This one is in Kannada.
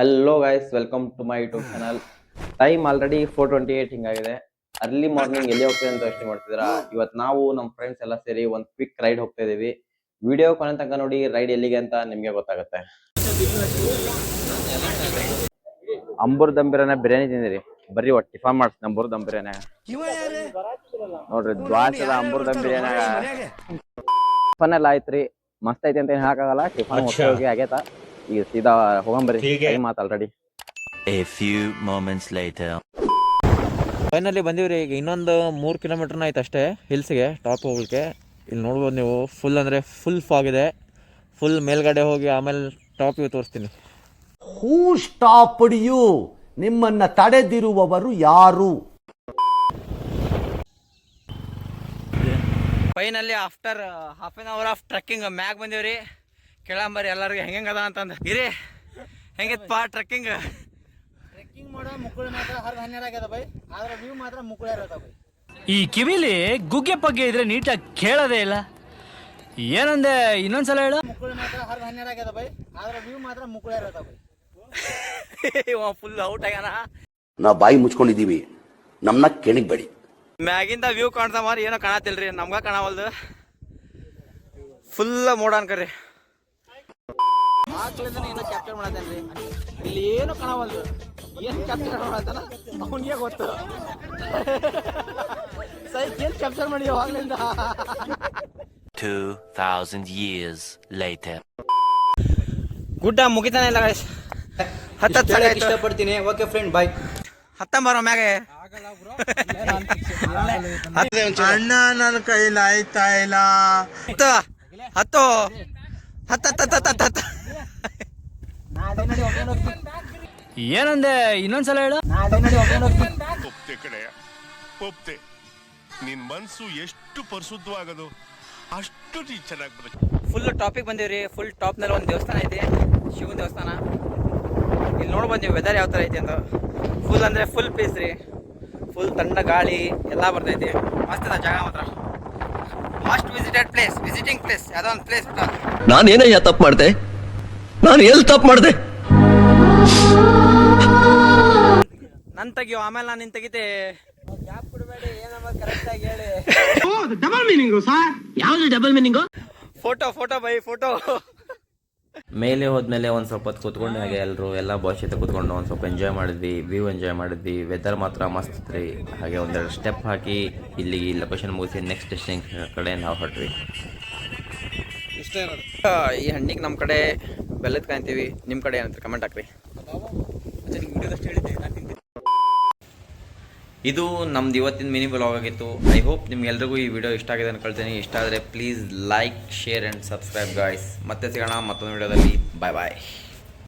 Hello guys, welcome to my YouTube channel. Time already 4:28 ಹಿಂಗಾಗಿದೆ. ಅರ್ಲಿ ಮಾರ್ನಿಂಗ್ ಎಲ್ಲಿ ಹೋಗ್ತದೆ ಅಂತ ಯೋಚನೆ ಮಾಡ್ತಿದ್ದೀರಾ? ಇವತ್ತು ನಾವು ನಮ್ಮ ಫ್ರೆಂಡ್ಸ್ ಎಲ್ಲ ಸೇರಿ ಒಂದು ಕ್ವಿಕ್ ರೈಡ್ ಹೋಗ್ತಾ ಇದೀವಿ. ವಿಡಿಯೋ ಕೊನೆ ತನಕ ನೋಡಿ, ರೈಡ್ ಎಲ್ಲಿಗೆ ಅಂತ ನಿಮ್ಗೆ ಗೊತ್ತಾಗುತ್ತೆ. ಅಂಬೂರ್ ದಮ್ ಬಿರಿಯಾನಿ ತಿಂದಿರಿ, ಬರ್ರಿ ಒಟ್ಟು ಟಿಫನ್ ಮಾಡ್ತೀನಿ. ಅಂಬೂರ್ ದಮ್ ಬಿರಿಯಾನಿ ನೋಡ್ರಿ, ದ್ವಾಸದ ಅಂಬೂರ್ ದಮ್ ಬಿರಿಯಾನಿ ಟಿಫನ್ ಎಲ್ಲ ಆಯ್ತ್ರಿ. ಮಸ್ತ್ ಐತಿ ಅಂತ ಏನ್ ಹೇಳಕ್ಕಾಗಲ್ಲ. ಟಿಫನ್ ಹೋಗಿ ಆಗೇತ. ಈಗ ಸೀದಾ ಹೋಗಂಬರಿ, ಟೈಮ್ ಆತ already. A few moments later. Finally ಬಂದೀವ್ರಿ. ಈಗ ಇನ್ನೊಂದು 3 ಕಿಲೋಮೀಟರ್ನ ಆಯ್ತು ಅಷ್ಟೇ ಹಿಲ್ಸ್ಗೆ, ಟಾಪ್ ಹೋಗ್ಲಿಕ್ಕೆ. ಇಲ್ಲಿ ನೋಡ್ಬೋದು ನೀವು, ಫುಲ್ ಅಂದರೆ ಫುಲ್ ಫಾಗ್ ಇದೆ. ಫುಲ್ ಮೇಲ್ಗಡೆ ಹೋಗಿ ಆಮೇಲೆ ಟಾಪಿಗೆ ತೋರಿಸ್ತೀನಿ. Who stopped you? ನಿಮ್ಮನ್ನ ತಡೆದಿರುವವರು ಯಾರು? Finally after half an hour of trekking ಮ್ಯಾಗ್ ಬಂದೀವ್ರಿ. ಕೇಳಂಬರಿ ಎಲ್ಲರಿಗೂ ಹೆಂಗದ ಅಂತಂದು. ಇರಿ ಹೆಂಗಿತ್ತಪ್ಪ ಟ್ರೆಕ್ಕಿಂಗ್? ಟ್ರೆಕ್ಕಿಂಗ್ ಮಾಡೋ ಮುಕ್ಕಳು ಮಾತ್ರ ಹರಿದು 12 ಆಗ್ಯದ ಬೈ, ಆದ್ರೆ ವ್ಯೂ ಮಾತ್ರ ಮುಕ್ಕಳೇ ಇರೋದ ಬೈ. ಈ ಕಿವಿಲಿ ಗುಗ್ಗೆ ಪಗ್ಗೆ ಇದ್ರೆ ನೀಟಾಗಿ ಕೇಳೋದೇ ಇಲ್ಲ. ಏನಂದೆ ಇನ್ನೊಂದ್ಸಲ ಹೇಳು. ಮುಕ್ಕಳು ಮಾತ್ರ ಹರಿದು 12 ಆಗ್ಯದ ಬೈ, ಆದ್ರೆ ವ್ಯೂ ಮಾತ್ರ ಮುಕ್ಕಳೇ ಇರೋದ ಬೈ. ಫುಲ್ ಔಟ್ ಆಗ್ಯಾನ. ನಾವು ಬಾಯಿ ಮುಚ್ಕೊಂಡಿದೀವಿ, ನಮ್ಮನ್ನ ಕೆಣಿಗ್ಬೇಡಿ. ಮ್ಯಾಗಿಂದ ವ್ಯೂ ಕಾಣ್ತಾ ಮಾರಿ ಏನೋ ಕಾಣತಿಲ್ರಿ, ನಮ್ಗ ಕಾಣವಲ್ದು. ಫುಲ್ ಮೋಡ ಅನ್ಕರಿ. ಏನೋ ಕ್ಯಾಪ್ಚರ್ ಮಾಡತ್ತೇನ್ರಿ, ಇಲ್ಲಿ ಏನು ಕಾಣವಲ್ದು. ಏನ್ ಕ್ಯಾಪ್ಚರ್ ಮಾಡತ್ತಾನ ಅವನಿಗೆ ಗೊತ್ತು. ಏನ್ ಕ್ಯಾಪ್ಚರ್ ಮಾಡಿ ಅವಾಗ್ಲಿಂದ. 2000 years later. ಗುಡ್ಡ ಮುಗಿತಾನೆ ಇಲ್ಲ ಗೈಸ್. ಇಷ್ಟಪಡ್ತೀನಿ. ಓಕೆ ಫ್ರೆಂಡ್, ಬಾಯ್. ಹತ್ತಂಬರೋ ಮ್ಯಾಗೆ ಅಣ್ಣ ನನ್ನ ಕೈಲಿ ಆಯ್ತಾ ಇಲ್ಲ. ಹತ್ತು ಹತ್ತ ಏನಂದೆ ಇನ್ನೊಂದ್ಸಲ ಹೇಳು. ಒಪ್ತೆ ಕಡೆಯ ಒಪ್ತೆ. ನಿನ್ ಮನ್ಸು ಎಷ್ಟು ಪರಿಶುದ್ಧವಾಗದು ಅಷ್ಟು ನೀ ಚೆನ್ನಾಗಿ ಬರುತ್ತೆ. ಫುಲ್ ಟಾಪಿಗೆ ಬಂದೀವ್ರಿ. ಫುಲ್ ಟಾಪ್ನಲ್ಲಿ ಒಂದು ದೇವಸ್ಥಾನ ಐತಿ, ಶಿವನ ದೇವಸ್ಥಾನ. ಇಲ್ಲಿ ನೋಡ್ಬೋದು ನೀವು ವೆದರ್ ಯಾವ ಥರ ಐತಿ ಅಂತ. ಫುಲ್ ಅಂದರೆ ಫುಲ್ ಪೀಸ್ ರೀ. ಫುಲ್ ತಣ್ಣ ಗಾಳಿ ಎಲ್ಲ ಬರ್ತೈತಿ. ಮಸ್ತ್ ಅದ ಜಾಗ ಮಾತ್ರ. Must visited place, visiting place. ಯಾವುದೋ ಒಂದು ಪ್ಲೇಸ್ ಬಿಟ್ಟ. ನಾನೇನಯ್ಯ ತಪ್ಪು ಮಾಡ್ದೆ? ನಾನು ಎಲ್ಲಿ ತಪ್ಪು ಮಾಡ್ದೆ? ನನ್ ತೆಗಿಯೋ, ಆಮೇಲೆ ನಾನು ನಿನ್ ತೆಗಿತೆ. ಗ್ಯಾಪ್ ಕೊಡಬೇಡಿ, ಏನಮ್ಮ ಕರೆಕ್ಟ್ ಆಗಿ ಹೇಳಿ. Double meaning sir. ಯಾವ್ದು double meaning? Photo by photo. ಮೇಲೆ ಹೋದ್ಮೇಲೆ ಒಂದು ಸ್ವಲ್ಪ ಹೊತ್ತು ಕೂತ್ಕೊಂಡು ಹಾಗೆ ಎಲ್ಲ ಬಾಯ್ಸ್ ಜೊತೆ ಕೂತ್ಕೊಂಡು ಒಂದು ಸ್ವಲ್ಪ ಎಂಜಾಯ್ ಮಾಡಿದ್ವಿ. ವ್ಯೂ ಎಂಜಾಯ್ ಮಾಡಿದ್ವಿ. ವೆದರ್ ಮಾತ್ರ ಮಸ್ತ್ ಇತ್ತು. ಹಾಗೆ ಒಂದೆರಡು ಸ್ಟೆಪ್ ಹಾಕಿ ಇಲ್ಲಿ ಲೊಕೇಶನ್ ಮುಗಿಸಿ ನೆಕ್ಸ್ಟ್ ಡೆಸ್ಟಿನೇಷನ್ ಕಡೆ ನಾವು ಹೊರಟ್ವಿ. ಇಷ್ಟೇ ಇರೋದು. ಈ ಹಣ್ಣಿಗೆ ನಮ್ಮ ಕಡೆ ಬೆಲ್ಲದ ಕಾಯ್ತೀವಿ. ನಿಮ್ಮ ಕಡೆ ಏನಂತ ಕಮೆಂಟ್ ಹಾಕ್ರಿ. ಇದು ನಮ್ದು ಇವತ್ತಿನ ಮಿನಿ ವ್ಲಾಗ್ ಆಗಿತ್ತು. ಐ ಹೋಪ್ ನಿಮ್ಗೆಲ್ರಿಗೂ ಈ ವಿಡಿಯೋ ಇಷ್ಟ ಆಗಿದೆ ಅನ್ಕೊಳ್ತೀನಿ. ಇಷ್ಟ ಆದರೆ please like, share and subscribe guys. ಮತ್ತೆ ಸಿಗೋಣ ಮತ್ತೊಂದು ವಿಡಿಯೋದಲ್ಲಿ. ಬಾಯ್ ಬಾಯ್.